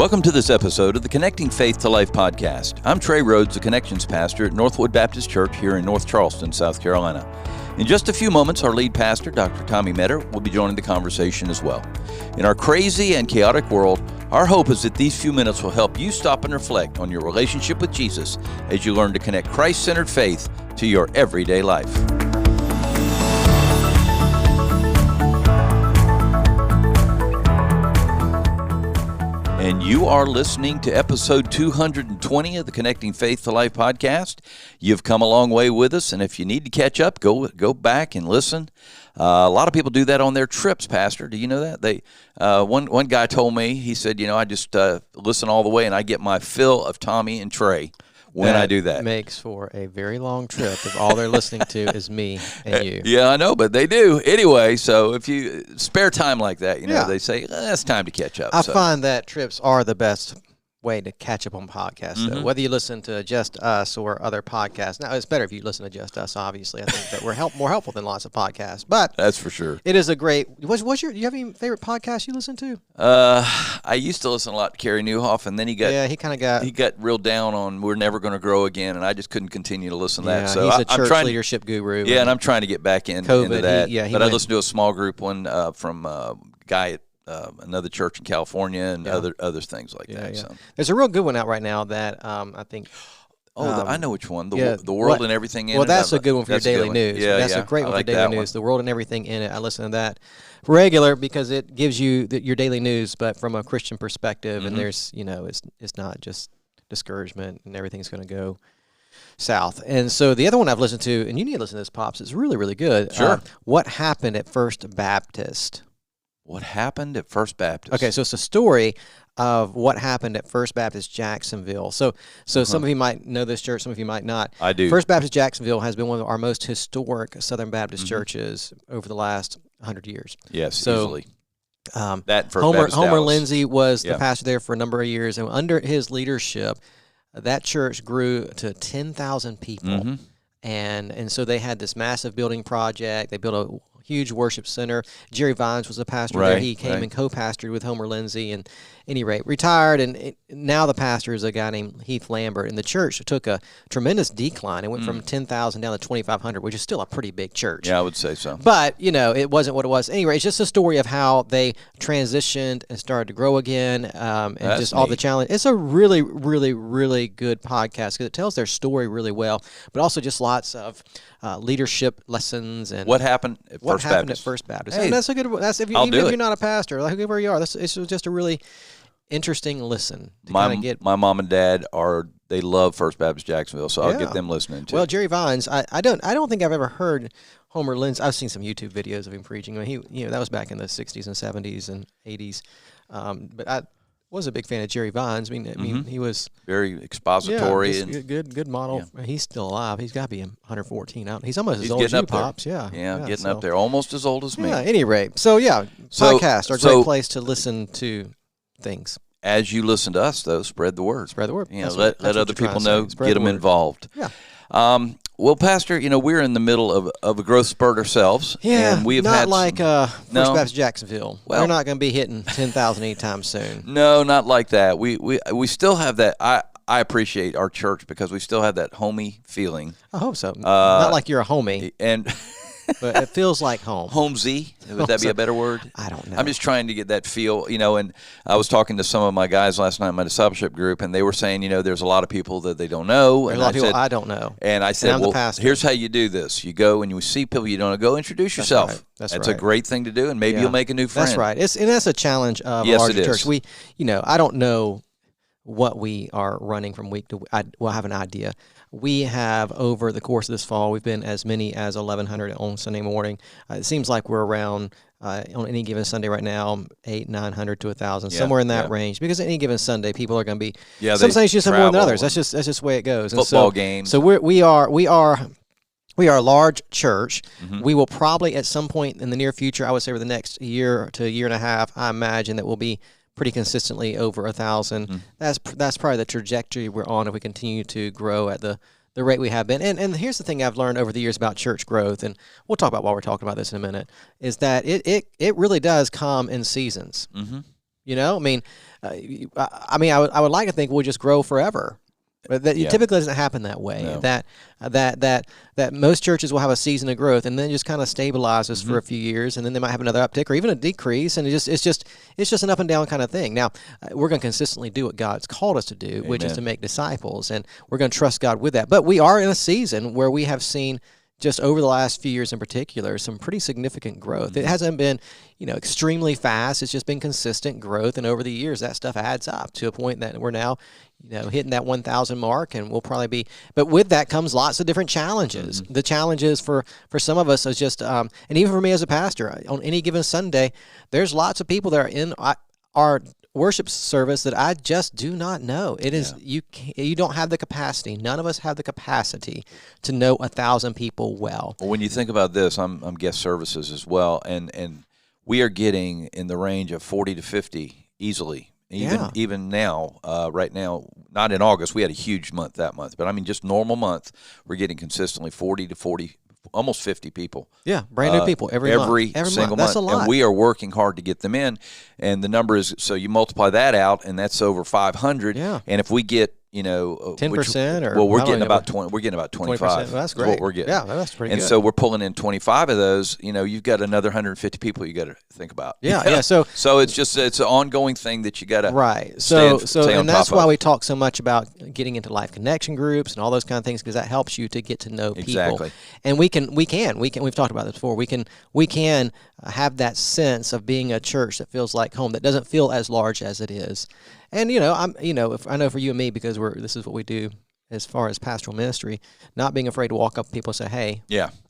Welcome to this episode of the Connecting Faith to Life podcast. I'm Trey Rhodes, the Connections Pastor at Northwood Baptist Church here in North Charleston, South Carolina. In just a few moments, our lead pastor, Dr. Tommy Metter, will be joining the conversation as well. In our crazy and chaotic world, our hope is that these few minutes will help you stop and reflect on your relationship with Jesus as you learn to connect Christ-centered faith to your everyday life. And you are listening to episode 220 of the Connecting Faith to Life podcast. You've come a long way with us, and if you need to catch up, go back and listen. A lot of people do that on their trips, Pastor. Do you know that? One guy told me, he said, I just listen all the way, and I get my fill of Tommy and Trey when I do that. Makes for a very long trip if all they're listening to is me and you. Yeah, I know, but they do. Anyway, so if you spare time like that, they say, it's time to catch up. I find that trips are the best way to catch up on podcasts, though. Whether you listen to Just Us or other podcasts. Now, it's better if you listen to Just Us, obviously. I think that we're more helpful than lots of podcasts. But that's for sure. It is a great... do you have any favorite podcasts you listen to? I used to listen a lot to Kerry Newhoff, and then he got real down on We're Never Going to Grow Again, and I just couldn't continue to listen to that. So he's a church leadership guru. Yeah, and I'm trying to get back into that. But I listened to a small group one from a guy at another church in California and other things like that. Yeah. So. There's a real good one out right now that I think... I know which one. The World and Everything in It. Well, that's a good one for your daily news. Yeah, that's a great one for daily news. The World and Everything in It. I listen to that regular because it gives you your daily news, but from a Christian perspective. And there's, it's not just discouragement and everything's going to go south. And so the other one I've listened to, and you need to listen to this, Pops. It's really, really good. Sure. What Happened at First Baptist. What happened at First Baptist? Okay, so it's a story of what happened at First Baptist Jacksonville. So some of you might know this church, some of you might not. I do. First Baptist Jacksonville has been one of our most historic Southern Baptist churches over the last 100 years. Yes, easily. That First Homer Baptist Dallas. Lindsay was the pastor there for a number of years, and under his leadership, that church grew to 10,000 people. And so they had this massive building project. They built a huge worship center. Jerry Vines was the pastor there. He came and co-pastored with Homer Lindsay, and any rate, retired, and now the pastor is a guy named Heath Lambert, and the church took a tremendous decline. It went from 10,000 down to 2,500, which is still a pretty big church. Yeah, I would say so. But, it wasn't what it was. Anyway, it's just a story of how they transitioned and started to grow again, and that's just neat. All the challenge. It's a really, really, really good podcast because it tells their story really well, but also just lots of leadership lessons and what happened at First Baptist. Hey, and that's a good. That's if you're not a pastor, like whoever you are. It's just a really interesting listen. My mom and dad they love First Baptist Jacksonville, so I'll get them listening too. Well, Jerry Vines, I don't think I've ever heard Homer Lindsay. I've seen some YouTube videos of him preaching. I mean, that was back in the 60s and 70s and 80s. But I was a big fan of Jerry Vines. I mean, he was very expository and good model. Yeah. He's still alive. He's got to be 114 out. He's almost as old as you, Pops. Getting up there, almost as old as me. Yeah. At any rate, podcasts are a great place to listen to things. As you listen to us, though, spread the word. Spread the word. Let other people know. Get them involved. Yeah. Well, Pastor, we're in the middle of a growth spurt ourselves. Yeah, and we have not like First No. Baptist Jacksonville. Well, we're not going to be hitting 10,000 anytime soon. No, not like that. We still have that. I appreciate our church because we still have that homey feeling. I hope so. Not like you're a homie. And... But it feels like home. Homesy, would that be a better word? I don't know. I'm just trying to get that feel, and I was talking to some of my guys last night in my discipleship group, and they were saying, there's a lot of people that they don't know. There's a lot of people I don't know. And I said, here's how you do this. You go and you see people you don't know, go introduce yourself. Right. That's a great thing to do, and maybe you'll make a new friend. That's right. And that's a challenge of a larger church. We, I don't know what we are running from week to week. I have an idea. We have, over the course of this fall, we've been as many as 1,100 on Sunday morning. It seems like we're around, on any given Sunday right now, 800, 900 to 1,000, somewhere in that range. Because any given Sunday, people are going to be, some Sundays you have more than others. That's just the way it goes. Football games. So we are a large church. We will probably, at some point in the near future, I would say over the next year to a year and a half, I imagine that we'll be pretty consistently over 1,000. That's probably the trajectory we're on if we continue to grow at the rate we have been. And here's the thing I've learned over the years about church growth, and we'll talk about while we're talking about this in a minute, is that it really does come in seasons. I mean, I would like to think we'll just grow forever. But that it typically doesn't happen that way. No. That most churches will have a season of growth and then just kind of stabilizes for a few years, and then they might have another uptick or even a decrease, and it's just an up and down kind of thing. Now, we're going to consistently do what God's called us to do, which is to make disciples, and we're going to trust God with that. But we are in a season where we have seen, just over the last few years in particular, some pretty significant growth. It hasn't been, extremely fast. It's just been consistent growth, and over the years, that stuff adds up to a point that we're now, hitting that 1,000 mark, and we'll probably be. But with that comes lots of different challenges. The challenges for some of us is just, and even for me as a pastor, on any given Sunday, there's lots of people that are in our worship service that I just do not know. It is you don't have the capacity. None of us have the capacity to know 1,000 people well. Well, when you think about this, I'm guest services as well, and we are getting in the range of 40 to 50 easily. Even now, right now, not in August, we had a huge month that month, but I mean just normal month, we're getting consistently 40 to 40. Almost 50 people. Yeah, brand new people every single month. That's a lot. And we are working hard to get them in. And the number is, so you multiply that out, and that's over 500. Yeah. And if we get, 10% we're getting about 20. We're getting about 25. 20%. Well, that's great. What we're getting. Yeah, that's pretty good. And so we're pulling in 25 of those. You've got another 150 people you got to think about. Yeah. So it's an ongoing thing that you got to right. Stay and that's why we talk so much about getting into life connection groups and all those kind of things, because that helps you to get to know people. Exactly. And we can. We've talked about this before. We can have that sense of being a church that feels like home, that doesn't feel as large as it is. And I know for you and me, because this is what we do as far as pastoral ministry, not being afraid to walk up to people and say, "Hey,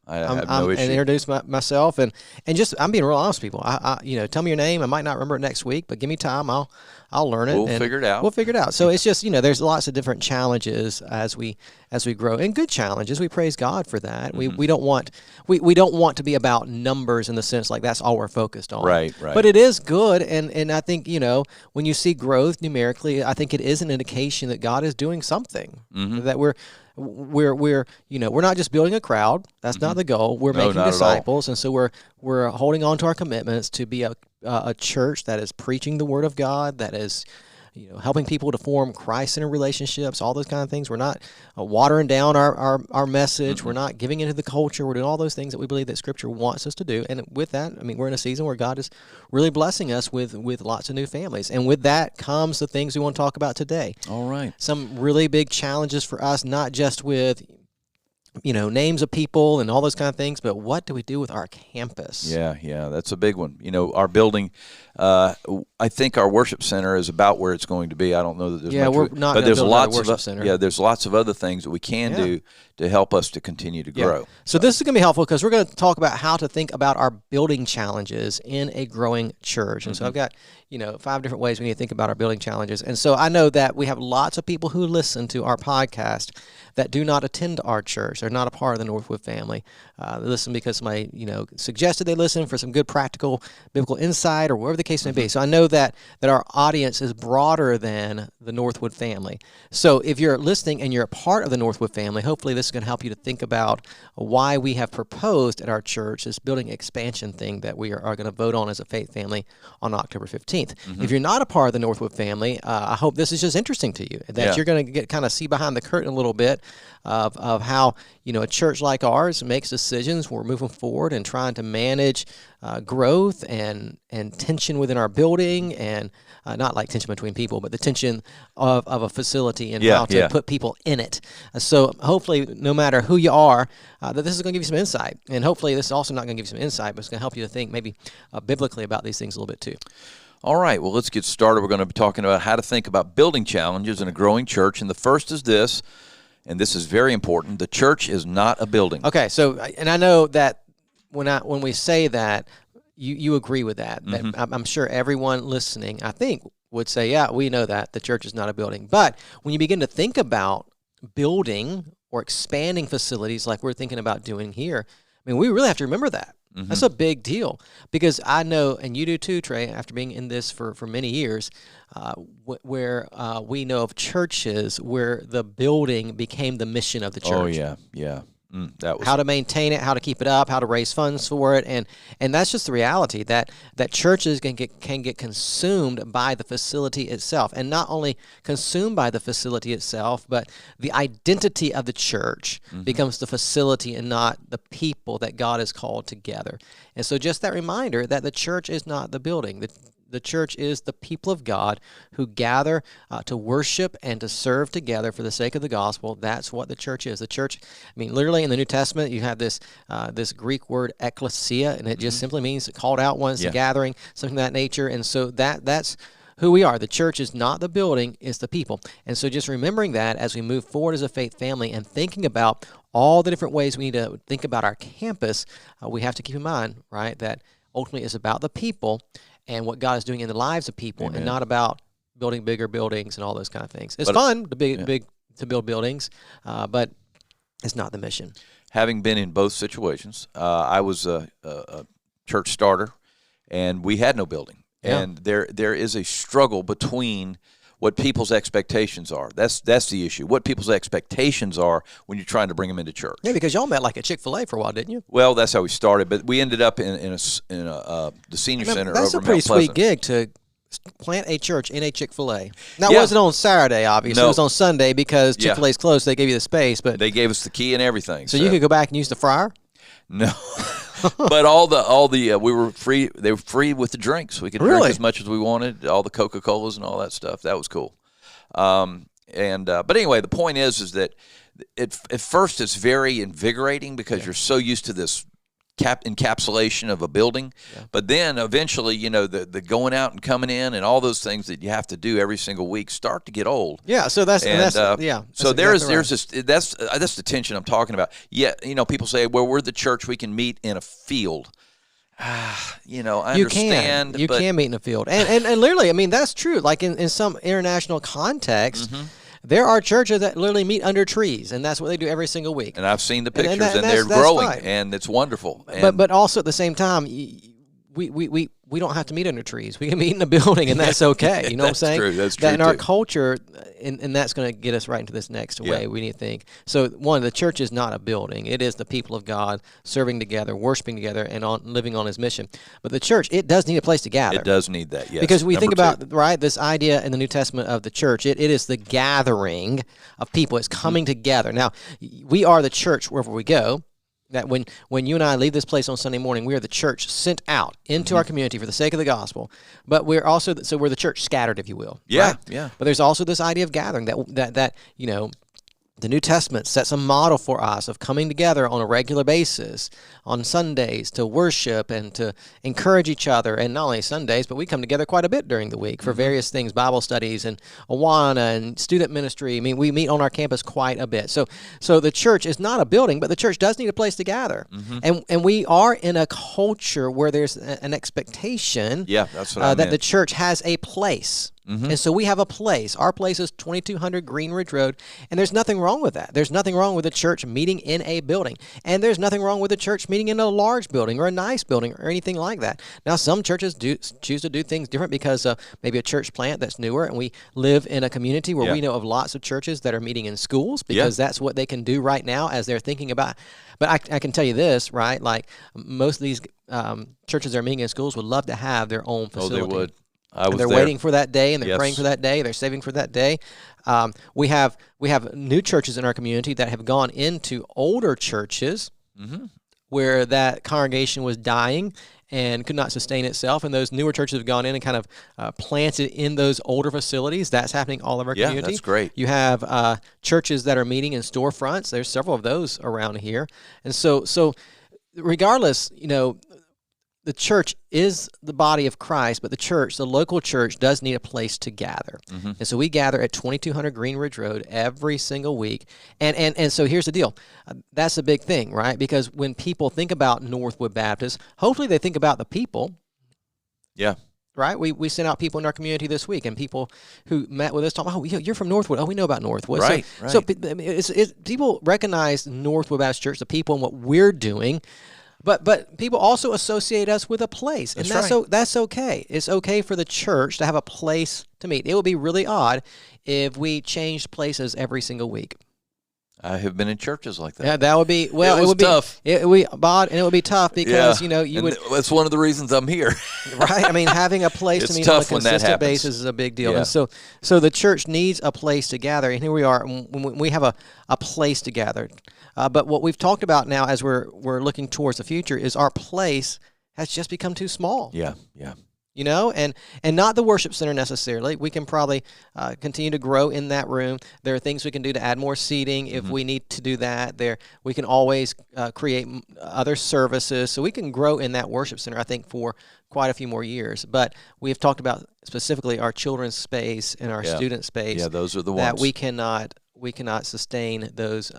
I have no issue." And introduce myself, and just I'm being real honest with people. I tell me your name. I might not remember it next week, but give me time. I'll learn it. We'll figure it out. So it's just there's lots of different challenges as we grow, and good challenges. We praise God for that. We don't want to be about numbers in the sense like that's all we're focused on. Right. But it is good, and I think when you see growth numerically, I think it is an indication that God is doing something. That we're not just building a crowd. That's not the goal. We're making disciples, and so we're holding on to our commitments to be a church that is preaching the Word of God, that is helping people to form Christ-centered relationships, all those kind of things. We're not watering down our message. We're not giving into the culture. We're doing all those things that we believe that Scripture wants us to do. And with that, we're in a season where God is really blessing us with lots of new families. And with that comes the things we want to talk about today. All right. Some really big challenges for us, not just with names of people and all those kind of things, but what do we do with our campus? Yeah, that's a big one. Our building, I think our worship center is about where it's going to be. I don't know that there's much, we're not but there's lots of worship center. There's lots of other things that we can do to help us to continue to grow. So this is going to be helpful, because we're going to talk about how to think about our building challenges in a growing church. And so I've got 5 different ways we need to think about our building challenges. And so I know that we have lots of people who listen to our podcast that do not attend our church. They're not a part of the Northwood family. They listen because somebody suggested they listen for some good practical biblical insight, or whatever the case may be. So I know that our audience is broader than the Northwood family. So if you're listening and you're a part of the Northwood family, hopefully this is going to help you to think about why we have proposed at our church this building expansion thing that we are going to vote on as a faith family on October 15th. If you're not a part of the Northwood family, I hope this is just interesting to you, that you're going to kind of see behind the curtain a little bit of how a church like ours makes decisions. We're moving forward and trying to manage growth and tension within our building, and not like tension between people, but the tension of a facility and how to put people in it. So hopefully, no matter who you are, that this is going to give you some insight. And hopefully this is also not going to give you some insight, but it's going to help you to think maybe biblically about these things a little bit too. All right, well, let's get started. We're going to be talking about how to think about building challenges in a growing church. And the first is this, and this is very important: the church is not a building. Okay, so, and I know that when we say that, you agree with that. That I'm sure everyone listening, I think, would say, yeah, we know that the church is not a building. But when you begin to think about building or expanding facilities like we're thinking about doing here, we really have to remember that. That's a big deal, because I know, and you do too, Trey, after being in this for many years, where we know of churches where the building became the mission of the church. Oh, yeah. how to maintain it, how to keep it up, how to raise funds for it, and that's just the reality that churches can get consumed by the facility itself, and not only consumed by the facility itself, but the identity of the church becomes the facility and not the people that God has called together. And so, just that reminder that the church is not the building. The church is the people of God who gather to worship and to serve together for the sake of the gospel. That's what the church is. The church, I mean, literally in the New Testament, you have this Greek word ecclesia, and it just simply means called out ones, a gathering, something of that nature. And so that's who we are. The church is not the building, it's the people. And so just remembering that as we move forward as a faith family and thinking about all the different ways we need to think about our campus, we have to keep in mind, right, that ultimately it's about the people and what God is doing in the lives of people, and not about building bigger buildings and all those kind of things. It's fun to build buildings, but it's not the mission. Having been in both situations, I was a church starter, and we had no building. Yeah. And there is a struggle between what people's expectations are. That's the issue. What people's expectations are when you're trying to bring them into church. Yeah, because y'all met like at Chick-fil-A for a while, didn't you? Well, that's how we started, but we ended up in the senior center over Mount Pleasant. That's a pretty sweet gig to plant a church in a Chick-fil-A. Now, it wasn't on Saturday, obviously. No. It was on Sunday because Chick-fil-A's closed. They gave you the space, but they gave us the key and everything. So you could go back and use the fryer? No. But all the we were free. They were free with the drinks. We could drink as much as we wanted. All the Coca-Colas and all that stuff. That was cool. But anyway, the point is that at first it's very invigorating because you're so used to this encapsulation of a building. Yeah. But then eventually, the going out and coming in and all those things that you have to do every single week start to get old. Yeah. So that's So there's this that's the tension I'm talking about. Yeah. People say, well, we're the church. We can meet in a field. I understand. You can meet in a field. And literally, I mean, that's true. Like in some international context, there are churches that literally meet under trees, and that's what they do every single week. And I've seen the pictures, and they're growing, and it's wonderful. But also at the same time, we don't have to meet under trees. We can meet in a building, and that's okay. You know what I'm saying? True. That's true. That in our culture, and that's going to get us right into this next way we need to think. So, one, the church is not a building. It is the people of God serving together, worshiping together, and living on His mission. But the church, it does need a place to gather. It does need that, yes. Because we think about, this idea in the New Testament of the church, it is the gathering of people. It's coming together. Now, we are the church wherever we go. That when you and I leave this place on Sunday morning, we are the church sent out into our community for the sake of the gospel. But we're also we're the church scattered, if you will. Yeah, right? yeah. But there's also this idea of gathering that the New Testament sets a model for us of coming together on a regular basis on Sundays to worship and to encourage each other. And not only Sundays, but we come together quite a bit during the week for various things, Bible studies and Awana and student ministry. I mean, we meet on our campus quite a bit. So the church is not a building, but the church does need a place to gather. And we are in a culture where there's an expectation that's what I that the church has a place. And so we have a place. Our place is 2200 Green Ridge Road, and there's nothing wrong with that. There's nothing wrong with the church meeting in a building, and there's nothing wrong with the church meeting in a large building or a nice building or anything like that. Now, some churches choose to do things different because maybe a church plant that's newer, and we live in a community where we know of lots of churches that are meeting in schools because that's what they can do right now as they're thinking about. But I can tell you this, right? Like most of these churches that are meeting in schools would love to have their own facility. Oh, they would. They're waiting for that day, and they're praying for that day. They're saving for that day. We have new churches in our community that have gone into older churches where that congregation was dying and could not sustain itself, and those newer churches have gone in and kind of planted in those older facilities. That's happening all over our community. Yeah, that's great. You have churches that are meeting in storefronts. There's several of those around here, and so regardless, the church is the body of Christ, but the local church, does need a place to gather. And so we gather at 2200 Green Ridge Road every single week. And so here's the deal. That's a big thing, right? Because when people think about Northwood Baptist, hopefully they think about the people. Yeah. Right? We sent out people in our community this week, and people who met with us talking, oh, you're from Northwood. Oh, we know about Northwood. Right, so people recognize Northwood Baptist Church, the people, and what we're doing. But people also associate us with a place, and that's okay. It's okay for the church to have a place to meet. It would be really odd if we changed places every single week. I have been in churches like that. Yeah, that would be, well, it was would be tough. It would be odd, and it would be tough because, you would. That's one of the reasons I'm here. Right? I mean, having a place to meet on a consistent basis is a big deal. Yeah. And so the church needs a place to gather, and here we are. We have a place to gather. But what we've talked about now as we're looking towards the future is our place has just become too small. Yeah. And not the worship center necessarily. We can probably continue to grow in that room. There are things we can do to add more seating if we need to do that. We can always create other services. So we can grow in that worship center, I think, for quite a few more years. But we've talked about specifically our children's space and our student space. Yeah, those are the ones. That we cannot sustain those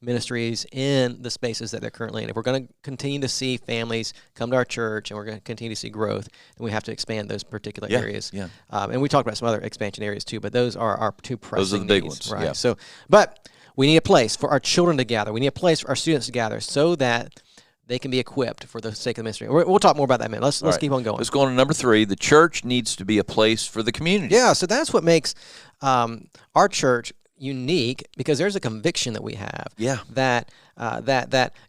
ministries in the spaces that they're currently in. If we're going to continue to see families come to our church and we're going to continue to see growth, then we have to expand those particular areas. Yeah. And we talked about some other expansion areas too, but those are our two pressing Those are the big needs, ones. right? Yeah. So, but we need a place for our children to gather. We need a place for our students to gather so that they can be equipped for the sake of the ministry. We'll talk more about that in a minute. Let's keep on going. Let's go on to number 3. The church needs to be a place for the community. Yeah, so that's what makes our church unique, because there's a conviction that we have that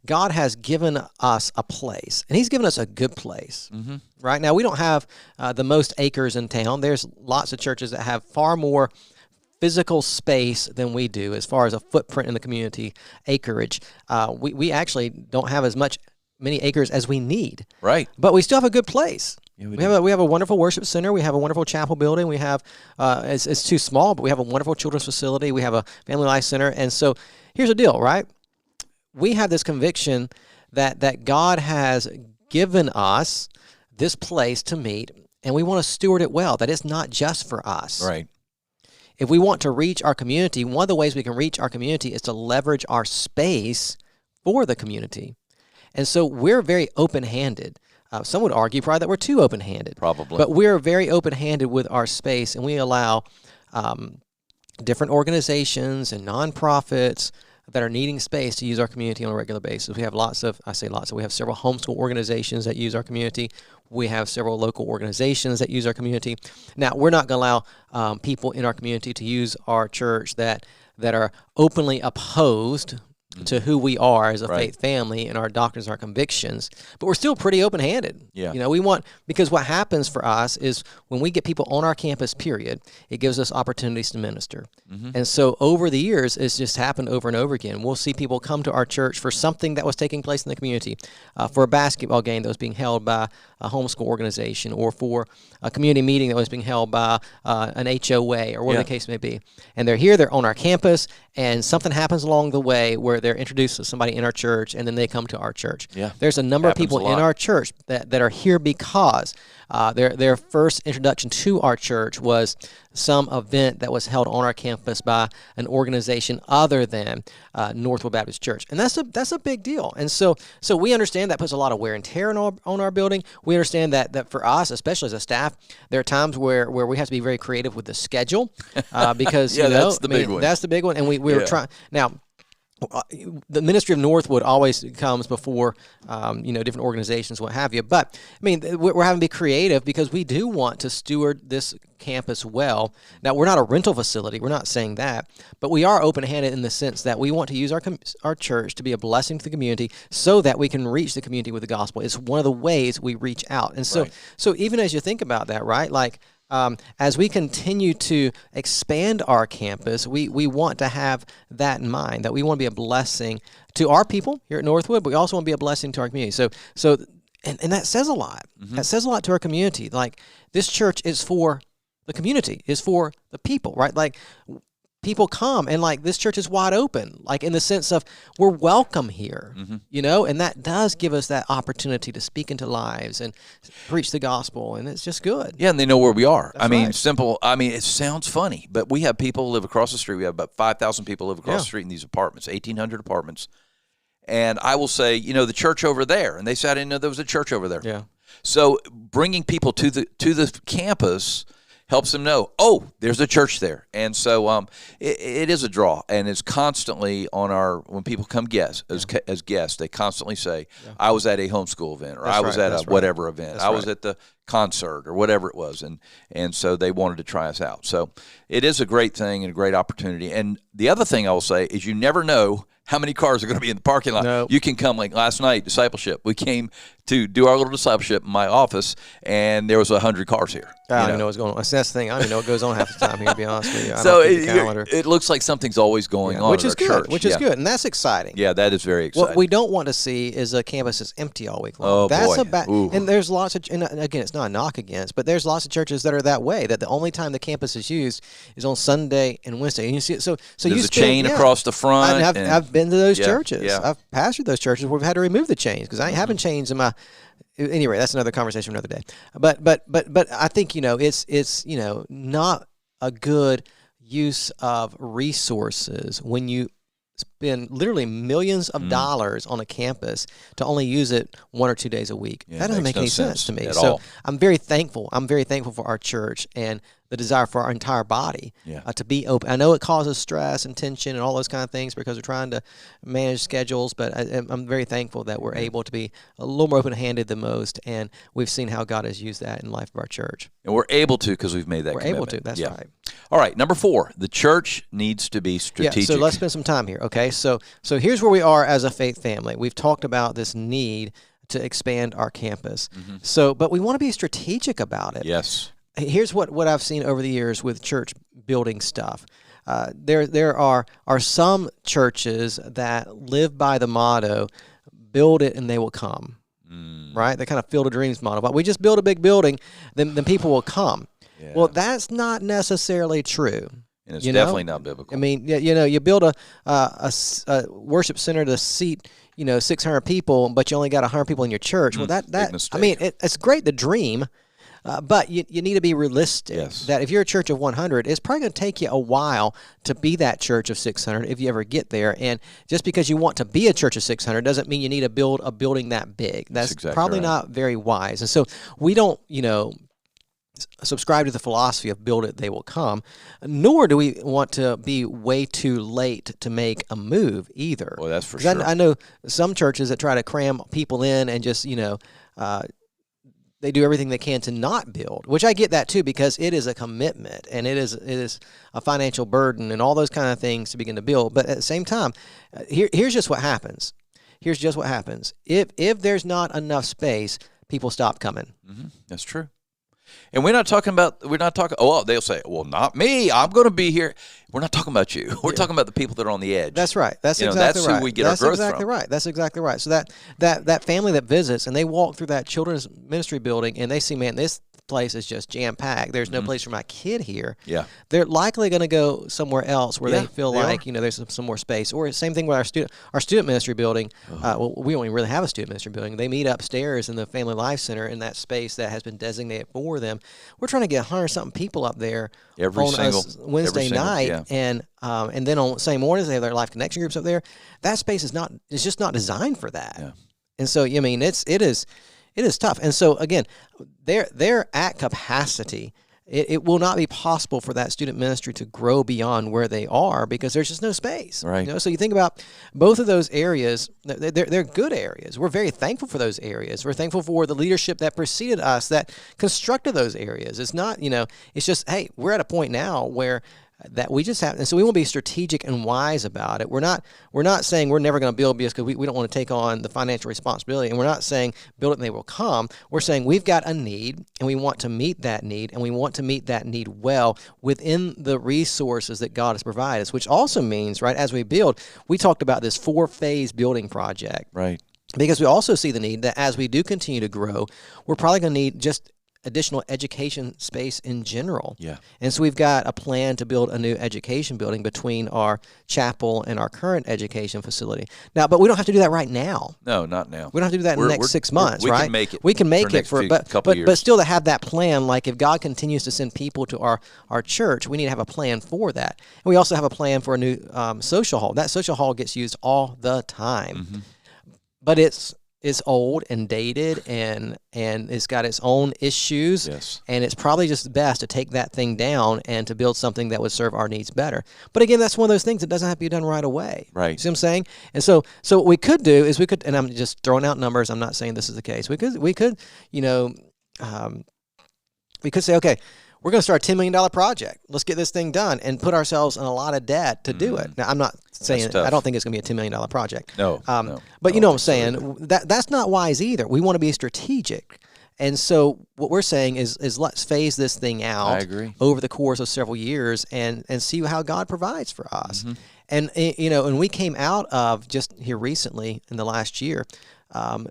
God has given us a place, and He's given us a good place. Right now, we don't have the most acres in town. There's lots of churches that have far more physical space than we do as far as a footprint in the community, acreage. We actually don't have as many acres as we need. Right. But we still have a good place. Yeah, we have a wonderful worship center. We have a wonderful chapel building. We have it's too small, but we have a wonderful children's facility. We have a family life center. And so here's the deal, right? We have this conviction that God has given us this place to meet, and we want to steward it well. That it's not just for us. Right. If we want to reach our community, one of the ways we can reach our community is to leverage our space for the community. And so we're very open-handed. Some would argue probably that we're too open-handed. Probably. But we're very open-handed with our space, and we allow different organizations and nonprofits that are needing space to use our community on a regular basis. We have we have several homeschool organizations that use our community. We have several local organizations that use our community. Now, we're not going to allow people in our community to use our church that are openly opposed to who we are as a faith family and our doctrines and our convictions, but we're still pretty open-handed. Yeah. Because what happens for us is when we get people on our campus, period, it gives us opportunities to minister. And so over the years, it's just happened over and over again. We'll see people come to our church for something that was taking place in the community, for a basketball game that was being held by a homeschool organization, or for a community meeting that was being held by an HOA, or whatever the case may be. And they're on our campus, and something happens along the way where they're introduced to somebody in our church, and then they come to our church. Yeah. There's a number of people in our church that are here because their first introduction to our church was some event that was held on our campus by an organization other than Northwood Baptist Church. And that's a big deal. And so we understand that puts a lot of wear and tear on our building. We understand that for us, especially as a staff, there are times where we have to be very creative with the schedule because that's the big one. That's the big one. And we're trying now. The ministry of Northwood always comes before, different organizations, what have you. But, we're having to be creative because we do want to steward this campus well. Now, we're not a rental facility. We're not saying that. But we are open-handed in the sense that we want to use our church to be a blessing to the community so that we can reach the community with the gospel. It's one of the ways we reach out. And so even as you think about that, right, like, as we continue to expand our campus, we want to have that in mind, that we want to be a blessing to our people here at Northwood, but we also want to be a blessing to our community. So that says a lot. That says a lot to our community. Like, this church is for the community, is for the people, right? Like, people come, and like, this church is wide open, like in the sense of we're welcome here, and that does give us that opportunity to speak into lives and preach the gospel, and it's just good. Yeah, and they know where we are. That's Simple. It sounds funny, but we have people live across the street. We have about 5,000 people live across the street in these apartments, 1,800 apartments. And I will say, the church over there, and they said, I didn't know there was a church over there. Yeah. So bringing people to the campus helps them know, there's a church there. And so it is a draw, and it's constantly on when people come as guests, they constantly say, I was at a homeschool event, or I was at a whatever event. I was at the concert or whatever it was, and so they wanted to try us out. So it is a great thing and a great opportunity. And the other thing I will say is you never know how many cars are going to be in the parking lot. No. You can come, like last night, discipleship. We came to do our little discipleship in my office, and there was 100 cars here. I don't even know what's going on. That's the thing. I don't even know what goes on half the time here, to be honest with you. I So don't keep the calendar. it looks like something's always going on Which at is our good. church. Which is good, and that's exciting. Yeah, that is very exciting. What we don't want to see is a campus that's empty all week long. Oh, that's boy. And there's lots of, and again, it's not a knock against, but there's lots of churches that are that way, that the only time the campus is used is on Sunday and Wednesday. And you see, so there's you a chain across the front. I've been to those churches. Yeah. I've pastored those churches where we've had to remove the chains because I ain't having chains in my. Anyway, that's another conversation for another day. But I think it's not a good use of resources when you spend literally millions of dollars on a campus to only use it 1 or 2 days a week. Yeah, that doesn't make any sense to me. at So all. I'm very thankful. I'm very thankful for our church and the desire for our entire body to be open. I know it causes stress and tension and all those kind of things because we're trying to manage schedules, but I'm very thankful that we're able to be a little more open-handed than most, and we've seen how God has used that in the life of our church. And we're able to because we've made that commitment. We're able to. That's right. All right, number 4, the church needs to be strategic. Yeah, so let's spend some time here, okay? So here's where we are as a faith family. We've talked about this need to expand our campus. But we want to be strategic about it. Yes. Here's what I've seen over the years with church building stuff. There are some churches that live by the motto, build it and they will come, right? They kind of Field of Dreams model. But we just build a big building, then people will come. Yeah. Well, that's not necessarily true. And it's definitely not biblical. I mean, you build a worship center to seat 600 people, but you only got 100 people in your church. Well, that I mean, it's great to dream. But you need to be realistic. Yes. That if you're a church of 100, it's probably going to take you a while to be that church of 600 if you ever get there. And just because you want to be a church of 600 doesn't mean you need to build a building that big. That's exactly probably right. Not very wise. And so we don't, subscribe to the philosophy of build it, they will come, nor do we want to be way too late to make a move either. Well, that's for sure. I know some churches that try to cram people in and just, they do everything they can to not build, which I get that too, because it is a commitment and it is a financial burden and all those kind of things to begin to build. But at the same time, here's just what happens. Here's just what happens. If there's not enough space, people stop coming. That's true. And we're not talking, they'll say, well, not me. I'm going to be here. We're not talking about you. We're talking about the people that are on the edge. That's right. That's exactly right. That's who we get our growth from. from. That's exactly right. So that family that visits and they walk through that children's ministry building and they see, man, this place is just jam-packed. There's no place for my kid here. Yeah. They're likely going to go somewhere else where they feel like, there's some more space. Or same thing with our student ministry building. Well, we don't even really have a student ministry building. They meet upstairs in the Family Life Center in that space that has been designated for them. We're trying to get 100-something people up there Wednesday night, and then on Sunday mornings they have their Life Connection groups up there. That space is just not designed for that. Yeah. And so it is tough. And so again, they're at capacity. It will not be possible for that student ministry to grow beyond where they are because there's just no space. Right. So you think about both of those areas, they're good areas. We're very thankful for those areas. We're thankful for the leadership that preceded us that constructed those areas. It's not, it's just, hey, we're at a point now where that we just have, and so we want to be strategic and wise about it. We're not saying we're never going to build because we don't want to take on the financial responsibility, and we're not saying build it and they will come. We're saying we've got a need, and we want to meet that need, and we want to meet that need well within the resources that God has provided us, which also means, right, as we build, we talked about this 4-phase building project. Right. Because we also see the need that as we do continue to grow, we're probably going to need just additional education space in general. Yeah. And so we've got a plan to build a new education building between our chapel and our current education facility. Now, but we don't have to do that right now. No, not now. We don't have to do that in the next 6 months, we right? Can make it. We can make it for a couple of years. But still to have that plan, like if God continues to send people to our church, we need to have a plan for that. And we also have a plan for a new social hall. That social hall gets used all the time. But it's old and dated and it's got its own issues. Yes. And it's probably just best to take that thing down and to build something that would serve our needs better. But again, that's one of those things that doesn't have to be done right away. Right. You see what I'm saying? And so what we could do is and I'm just throwing out numbers, I'm not saying this is the case. We could We could say, okay, we're going to start a $10 million project. Let's get this thing done and put ourselves in a lot of debt to do it. Now, I'm not saying, I don't think it's going to be a $10 million project. No. But you know what I'm saying? That's not wise either. We want to be strategic. And so what we're saying is let's phase this thing out I agree. over the course of several years and see how God provides for us. And, you know, and we came out of just here recently in the last year,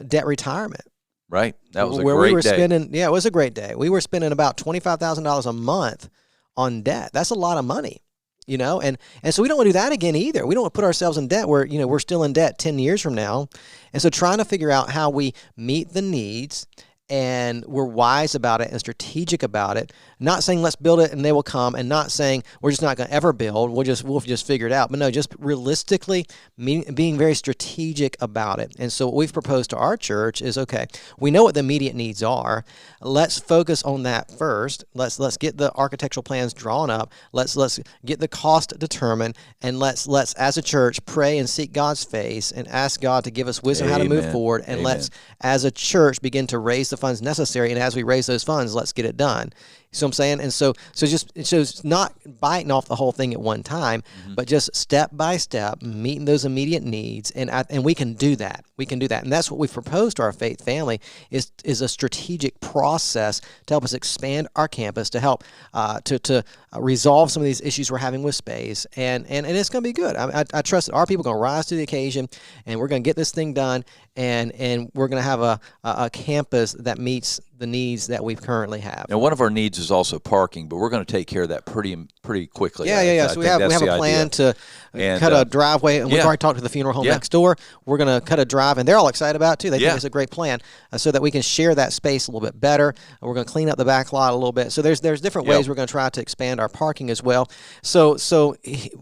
debt retirement. Right. That was a where great we were day. spending, it was a great day. We were spending about $25,000 a month on debt. That's a lot of money, you know, and so we don't want to do that again either. We don't want to put ourselves in debt where, you know, we're still in debt 10 years from now. And so trying to figure out how we meet the needs and we're wise about it and strategic about it. Not saying let's build it and they will come, and not saying we're just not going to ever build. We'll just figure it out. But no, just realistically being very strategic about it. And so what we've proposed to our church is, okay, we know what the immediate needs are. Let's focus on that first. Let's get the architectural plans drawn up. Let's get the cost determined, and let's as a church pray and seek God's face and ask God to give us wisdom how to move forward. And let's as a church begin to raise the funds necessary. And as we raise those funds, let's get it done. You see what I'm saying? And so it's not biting off the whole thing at one time, but just step by step, meeting those immediate needs, and we can do that. We can do that, and that's what we've proposed to our faith family is a strategic process to help us expand our campus, to help to resolve some of these issues we're having with space, and it's going to be good. I trust that our people are going to rise to the occasion, and we're going to get this thing done, and we're going to have a campus that meets the needs that we currently have. Now, one of our needs is also parking, but we're going to take care of that pretty quickly. Yeah. So we have a plan to cut a driveway, and we've already talked to the funeral home next door. We're going to cut a drive, and they're all excited about it too. They think it's a great plan, so that we can share that space a little bit better. We're going to clean up the back lot a little bit. So there's different ways we're going to try to expand our parking as well. So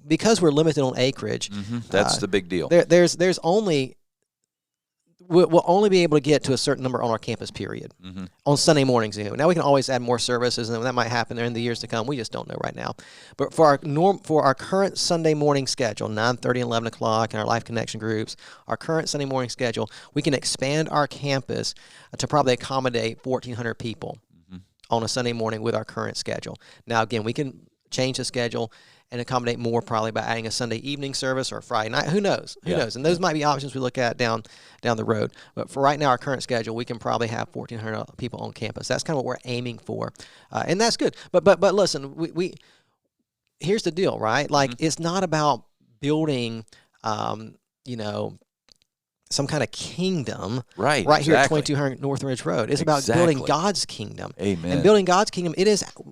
because we're limited on acreage, that's the big deal. There's only. We'll only be able to get to a certain number on our campus, period, on Sunday mornings. Now, we can always add more services, and that might happen in the years to come. We just don't know right now. But for our current Sunday morning schedule, 9:30 and 11 o'clock, and our Life Connection groups, our current Sunday morning schedule, we can expand our campus to probably accommodate 1,400 people on a Sunday morning with our current schedule. Now, again, we can change the schedule and accommodate more probably by adding a Sunday evening service or a Friday night. Who knows? Who knows? And those might be options we look at down the road. But for right now, our current schedule, we can probably have 1,400 people on campus. That's kind of what we're aiming for, and that's good. But listen, we here's the deal, right? Like it's not about building, some kind of kingdom right here at 2200 North Ridge Road. It's about building God's kingdom. Amen. And building God's kingdom,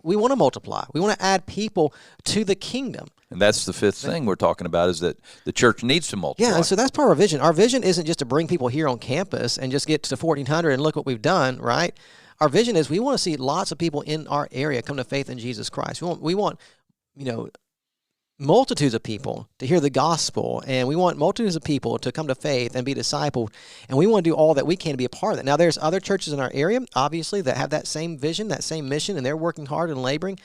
we want to multiply. We want to add people to the kingdom. And that's the fifth thing we're talking about, is that the church needs to multiply. Yeah, and so that's part of our vision. Our vision isn't just to bring people here on campus and just get to 1,400 and look what we've done, right? Our vision is we want to see lots of people in our area come to faith in Jesus Christ. We want multitudes of people to hear the gospel, and we want multitudes of people to come to faith and be discipled, and we want to do all that we can to be a part of that. Now, there's other churches in our area, obviously, that have that same vision, that same mission, and they're working hard and laboring,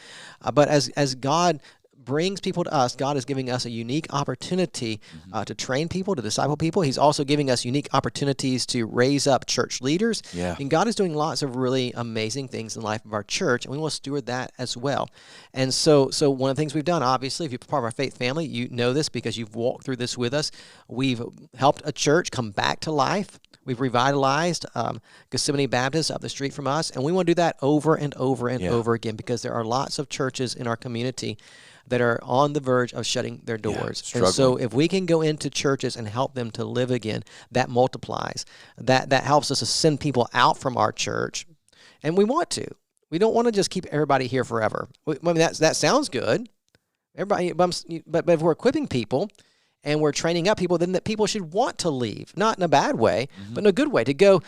but as God brings people to us, God is giving us a unique opportunity to train people, to disciple people. He's also giving us unique opportunities to raise up church leaders. Yeah. And God is doing lots of really amazing things in the life of our church, and we want to steward that as well. And so one of the things we've done, obviously, if you're part of our faith family, you know this because you've walked through this with us. We've helped a church come back to life. We've revitalized Gethsemane Baptist up the street from us, and we want to do that over and over and over again because there are lots of churches in our community that are on the verge of shutting their doors. And so if we can go into churches and help them to live again, that multiplies. That helps us to send people out from our church. And we want to. We don't want to just keep everybody here forever. I mean, that sounds good. Everybody, but if we're equipping people and we're training up people, then that people should want to leave, not in a bad way, but in a good way, to go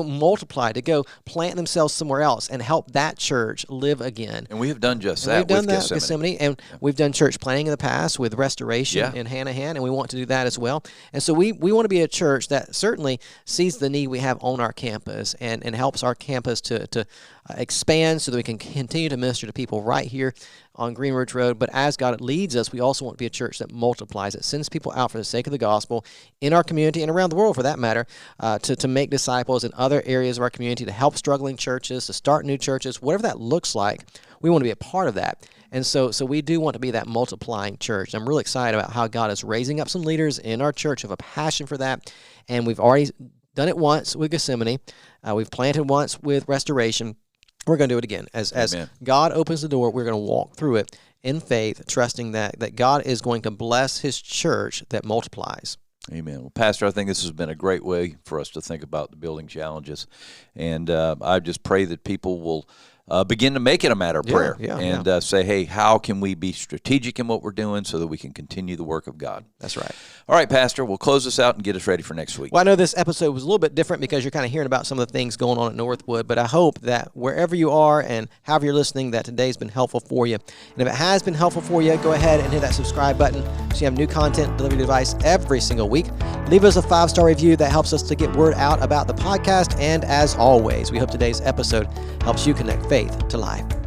multiply, to go plant themselves somewhere else and help that church live again. And we have done just that with Gethsemane. And we've done church planting in the past with Restoration and Hanahan, and we want to do that as well. And so we want to be a church that certainly sees the need we have on our campus and helps our campus to expand so that we can continue to minister to people right here on Green Ridge Road. But as God leads us, we also want to be a church that multiplies, that sends people out for the sake of the gospel in our community and around the world, for that matter, to make disciples in other areas of our community, to help struggling churches, to start new churches, whatever that looks like. We want to be a part of that. And so we do want to be that multiplying church. I'm really excited about how God is raising up some leaders in our church who have a passion for that. And we've already done it once with Gethsemane. We've planted once with Restoration. We're going to do it again. As God opens the door, we're going to walk through it in faith, trusting that God is going to bless his church that multiplies. Amen. Well, Pastor, I think this has been a great way for us to think about the building challenges. And I just pray that people will begin to make it a matter of prayer and say, hey, how can we be strategic in what we're doing so that we can continue the work of God? That's right. All right, Pastor, we'll close this out and get us ready for next week. Well, I know this episode was a little bit different because you're kind of hearing about some of the things going on at Northwood, but I hope that wherever you are and however you're listening, that today's been helpful for you. And if it has been helpful for you, go ahead and hit that subscribe button so you have new content delivered to your device every single week. Leave us a 5-star review. That helps us to get word out about the podcast. And as always, we hope today's episode helps you connect faith to life.